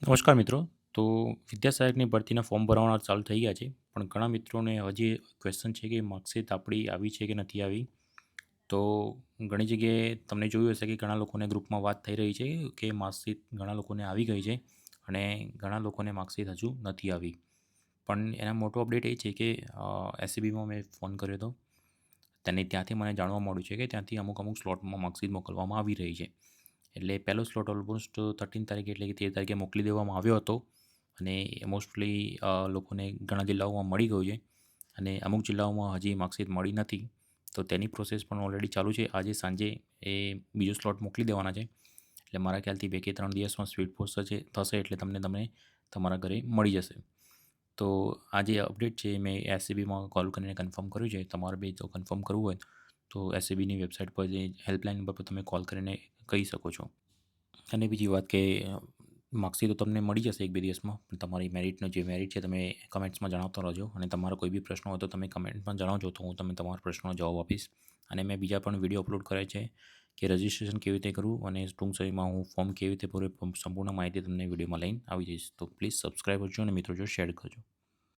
નમસ્કાર મિત્રો. તો વિદ્યા સહાયકની ભરતીના ફોર્મ ભરવાના ચાલુ થઈ ગયા છે, પણ ઘણા મિત્રોને હજી ક્વેશ્ચન છે કે માર્કશીટ આપણી આવી છે કે નથી આવી. તો ઘણી જગ્યાએ તમને જોયું હશે કે ઘણા લોકોને ગ્રુપમાં વાત થઈ રહી છે કે માર્કશીટ ઘણા લોકોને આવી ગઈ છે અને ઘણા લોકોને માર્કશીટ હજુ નથી આવી. પણ એના મોટો અપડેટ એ છે કે એસસીબીમાં મેં ફોન કર્યો હતો, તેને ત્યાંથી મને જાણવા મળ્યું છે કે ત્યાંથી અમુક અમુક સ્લોટમાં માર્કશીટ મોકલવામાં આવી રહી છે. એટલે પહેલો સ્લોટ ઓલમોસ્ટ 13 તારીખે એટલે કે 13 તારીખે મોકલી દેવામાં આવ્યો હતો અને મોસ્ટલી લોકોને ઘણા જિલ્લાઓમાં મળી ગયું છે અને અમુક જિલ્લાઓમાં હજી માર્કશીટ મળી નથી. તો તેની પ્રોસેસ પણ ઓલરેડી ચાલુ છે. આજે સાંજે એ બીજો સ્લોટ મોકલી દેવાના છે. એટલે મારા ખ્યાલથી 2 કે 3 દિવસમાં સ્પીડ પોસ્ટ થશે એટલે તમને તમારા ઘરે મળી જશે. તો આ જે અપડેટ છે મેં એસસીબીમાં કોલ કરીને કન્ફર્મ કર્યું છે. તમારે બી જો કન્ફર્મ કરવું હોય તો એસસીબીની વેબસાઇટ પર જે હેલ્પલાઇન નંબર પર તમે કોલ કરીને કહી શકો છો. અને બીજી વાત કે માર્કશીટ તો તમને મળી જશે 1-2 દિવસમાં, પણ તમારી મેરિટનો જે મેરિટ છે તમે કમેન્ટ્સમાં જણાવતા રહેજો અને તમારો કોઈ બી પ્રશ્ન હોય તો તમે કમેન્ટમાં જણાવજો, તો હું તમને તમારા પ્રશ્નનો જવાબ આપીશ. અને મેં બીજા પણ વિડીયો અપલોડ કર્યા છે કે રજિસ્ટ્રેશન કેવી રીતે કરવું અને ટૂંક સમયમાં હું ફોર્મ કેવી રીતે ભરવું, સંપૂર્ણ માહિતી તમને વિડીયોમાં લઈને આવી જઈશ. તો પ્લીઝ સબસ્ક્રાઈબ કરજો અને મિત્રો જો શેર કરજો.